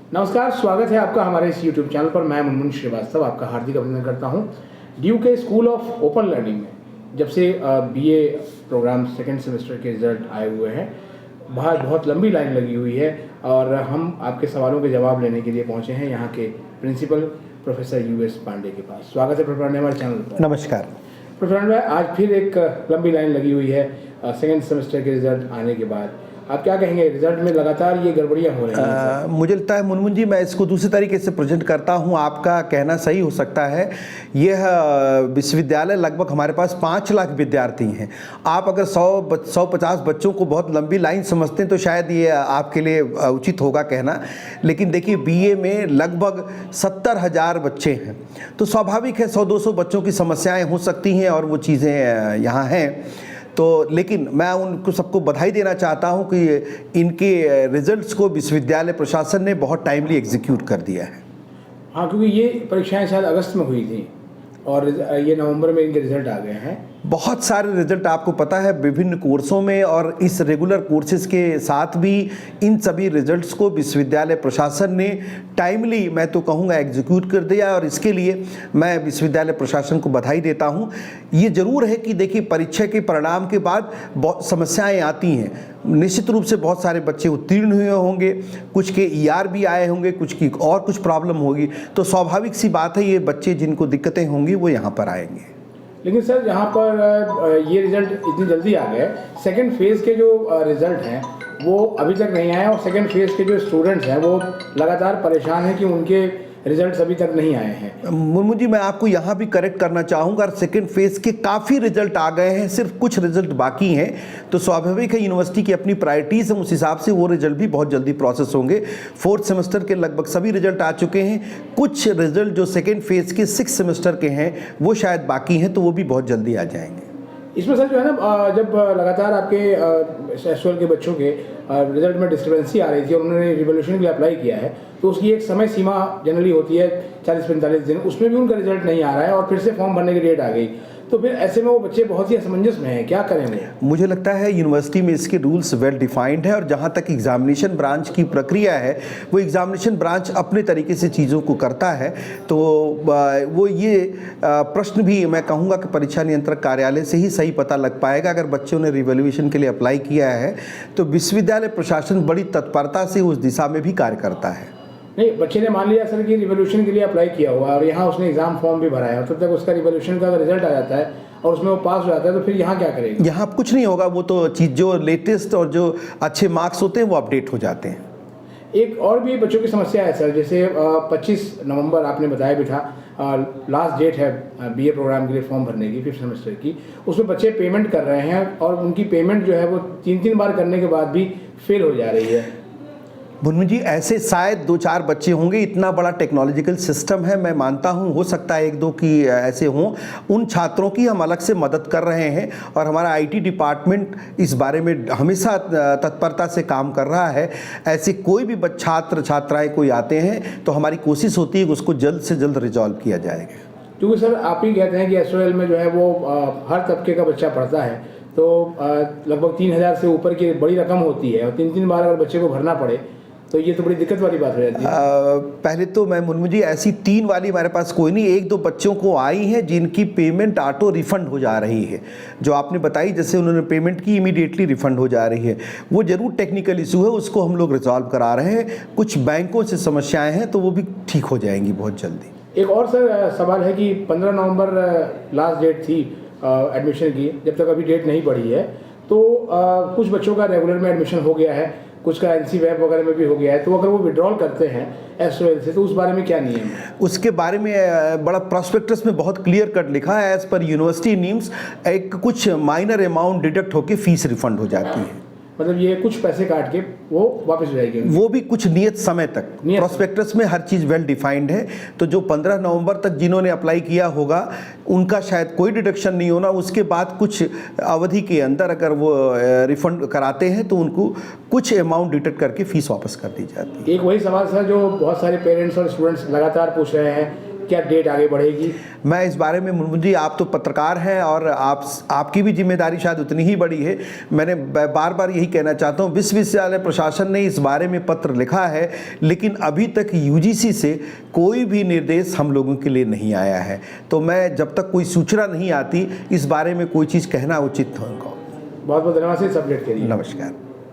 नमस्कार, स्वागत है आपका हमारे इस YouTube चैनल पर। मैं मुनमुन श्रीवास्तव आपका हार्दिक अभिनंदन करता हूं। ड्यू के स्कूल ऑफ ओपन लर्निंग में जब से BA प्रोग्राम सेकेंड सेमेस्टर के रिजल्ट आए हुए हैं, बाहर बहुत लंबी लाइन लगी हुई है और हम आपके सवालों के जवाब लेने के लिए पहुंचे हैं यहाँ के प्रिंसिपल प्रोफेसर US पांडे के पास। स्वागत है प्रोफेसर पांडे हमारे चैनल पर। नमस्कार प्रोफेसर पांडे, आज फिर एक लंबी लाइन लगी हुई है सेकेंड सेमेस्टर के रिजल्ट आने के बाद। आप क्या कहेंगे, रिजल्ट में लगातार ये गड़बड़ियाँ हो रही हैं? मुझे लगता है मुनमुन जी, मैं इसको दूसरे तरीके से प्रेजेंट करता हूँ। आपका कहना सही हो सकता है। यह विश्वविद्यालय लगभग हमारे पास 5 लाख विद्यार्थी हैं। आप अगर 150 बच्चों को बहुत लंबी लाइन समझते हैं तो शायद ये आपके लिए उचित होगा कहना, लेकिन देखिए BA में लगभग 70,000 बच्चे हैं, तो स्वाभाविक है 100-200 बच्चों की समस्याएँ हो सकती हैं और वो चीज़ें यहाँ हैं। तो लेकिन मैं उनको सबको बधाई देना चाहता हूं कि इनके रिजल्ट्स को विश्वविद्यालय प्रशासन ने बहुत टाइमली एग्जीक्यूट कर दिया है। हाँ, क्योंकि ये परीक्षाएं शायद अगस्त में हुई थी और ये नवंबर में इनके रिजल्ट आ गए हैं। बहुत सारे रिजल्ट आपको पता है विभिन्न कोर्सों में और इस रेगुलर कोर्सेज के साथ भी इन सभी रिजल्ट्स को विश्वविद्यालय प्रशासन ने टाइमली, मैं तो कहूँगा, एग्जीक्यूट कर दिया और इसके लिए मैं विश्वविद्यालय प्रशासन को बधाई देता हूँ। ये ज़रूर है कि देखिए, परीक्षा के परिणाम के बाद बहुत समस्याएं आती हैं। निश्चित रूप से बहुत सारे बच्चे उत्तीर्ण हुए होंगे, कुछ के ER भी आए होंगे, कुछ की और कुछ प्रॉब्लम होगी, तो स्वाभाविक सी बात है ये बच्चे जिनको दिक्कतें होंगी वो यहाँ पर आएंगे। लेकिन सर, यहाँ पर ये रिजल्ट इतनी जल्दी आ गए, सेकंड फेज़ के जो रिजल्ट हैं वो अभी तक नहीं आए और सेकंड फेज़ के जो स्टूडेंट्स हैं वो लगातार परेशान हैं कि उनके रिजल्ट्स अभी तक नहीं आए हैं। मुनमुन जी, मैं आपको यहाँ भी करेक्ट करना चाहूँगा, सेकंड फेज़ के काफ़ी रिजल्ट आ गए हैं, सिर्फ कुछ रिजल्ट बाकी हैं। तो स्वाभाविक है यूनिवर्सिटी की अपनी प्रायोरिटीज़ हैं, उस हिसाब से वो रिजल्ट भी बहुत जल्दी प्रोसेस होंगे। 4th सेमेस्टर के लगभग सभी रिजल्ट आ चुके हैं। कुछ रिजल्ट जो सेकेंड फेज़ के 6th सेमेस्टर के हैं वो शायद बाकी हैं, तो वो भी बहुत जल्दी आ जाएंगे। इसमें सर जो है ना, जब लगातार आपके SOL के बच्चों के रिजल्ट में डिस्क्रिपेंसी आ रही थी और उन्होंने रिवोल्यूशन के लिए अप्लाई किया है, तो उसकी एक समय सीमा जनरली होती है 40-45 दिन, उसमें भी उनका रिजल्ट नहीं आ रहा है और फिर से फॉर्म भरने की डेट आ गई। तो फिर ऐसे में वो बच्चे बहुत ही असमंजस में हैं, क्या करेंगे? मुझे लगता है यूनिवर्सिटी में इसके रूल्स वेल डिफाइंड है और जहाँ तक एग्जामिनेशन ब्रांच की प्रक्रिया है वो एग्जामिनेशन ब्रांच अपने तरीके से चीज़ों को करता है। तो वो ये प्रश्न भी मैं कहूँगा कि परीक्षा नियंत्रक कार्यालय से ही सही पता लग पाएगा। अगर बच्चों ने रिवोल्यूशन के लिए अप्लाई किया है तो विश्वविद्यालय प्रशासन बड़ी तत्परता से उस दिशा में भी कार्य करता है। नहीं, बच्चे ने मान लिया सर कि रिवोल्यूशन के लिए अप्लाई किया हुआ है और यहाँ उसने एग्जाम फॉर्म भी भरा है और तब तक उसका रिवोल्यूशन का रिजल्ट आ जाता है और उसमें वो पास हो जाता है, तो फिर यहाँ क्या करेगा? यहाँ कुछ नहीं होगा, वो तो चीज़ जो लेटेस्ट और जो अच्छे मार्क्स होते हैं वो अपडेट हो जाते हैं। एक और भी बच्चों की समस्या है सर, जैसे 25 नवंबर आपने बताया भी था लास्ट डेट है BA प्रोग्राम के लिए फॉर्म भरने की 5th सेमेस्टर की। उसमें बच्चे पेमेंट कर रहे हैं और उनकी पेमेंट जो है वो 3-3 बार करने के बाद भी फेल हो जा रही है। मुनमुन जी, ऐसे शायद 2-4 बच्चे होंगे, इतना बड़ा टेक्नोलॉजिकल सिस्टम है, मैं मानता हूं हो सकता है 1-2 की ऐसे हों। उन छात्रों की हम अलग से मदद कर रहे हैं और हमारा IT डिपार्टमेंट इस बारे में हमेशा तत्परता से काम कर रहा है। ऐसे कोई भी छात्र छात्राएं कोई आते हैं तो हमारी कोशिश होती है कि उसको जल्द से जल्द रिजॉल्व किया जाएगा। क्योंकि सर आप ही कहते हैं कि SOL में जो है वो हर तबके का बच्चा पढ़ता है, तो लगभग 3,000 से ऊपर की बड़ी रकम होती है और 3-3 बार अगर बच्चे को भरना पड़े तो ये तो बड़ी दिक्कत वाली बात हो जाती है। पहले तो मैं मुनमुन जी, ऐसी 3 वाली हमारे पास कोई नहीं, 1-2 बच्चों को आई है जिनकी पेमेंट ऑटो रिफंड हो जा रही है। जो आपने बताई, जैसे उन्होंने पेमेंट की इमीडिएटली रिफंड हो जा रही है, वो जरूर टेक्निकल इशू है, उसको हम लोग रिजॉल्व करा रहे हैं। कुछ बैंकों से समस्याएं हैं तो वो भी ठीक हो जाएंगी बहुत जल्दी। एक और सर सवाल है कि 15 नवंबर लास्ट डेट थी एडमिशन की, जब तक अभी डेट नहीं बढ़ी है, तो कुछ बच्चों का रेगुलर में एडमिशन हो गया है, कुछ का NC वेब वगैरह में भी हो गया है, तो अगर वो विड्रॉल करते हैं SOL से तो उस बारे में क्या नियम है? उसके बारे में बड़ा प्रोस्पेक्टस में बहुत क्लियर कट लिखा है। एज पर यूनिवर्सिटी नीम्स एक कुछ माइनर अमाउंट डिडक्ट होकर फीस रिफंड हो जाती है। मतलब ये कुछ पैसे काट के वो वापस हो जाएगी, वो भी कुछ नियत समय तक। प्रोस्पेक्टस में हर चीज़ वेल डिफाइंड है, तो जो 15 नवंबर तक जिन्होंने अप्लाई किया होगा उनका शायद कोई डिडक्शन नहीं होना। उसके बाद कुछ अवधि के अंदर अगर वो रिफंड कराते हैं तो उनको कुछ अमाउंट डिडक्ट करके फीस वापस कर दी जाती है। एक वही सवाल सर जो बहुत सारे पेरेंट्स और स्टूडेंट्स लगातार पूछ रहे हैं क्या डेट आगे बढ़ेगी? मैं इस बारे में मुनमुन जी, आप तो पत्रकार हैं और आपकी भी जिम्मेदारी शायद उतनी ही बड़ी है। मैंने बार बार यही कहना चाहता हूँ, विश्वविद्यालय प्रशासन ने इस बारे में पत्र लिखा है, लेकिन अभी तक यूजीसी से कोई भी निर्देश हम लोगों के लिए नहीं आया है। तो मैं जब तक कोई सूचना नहीं आती, इस बारे में कोई चीज़ कहना उचित होगा। बहुत बहुत धन्यवाद इस अपडेट के लिए। नमस्कार।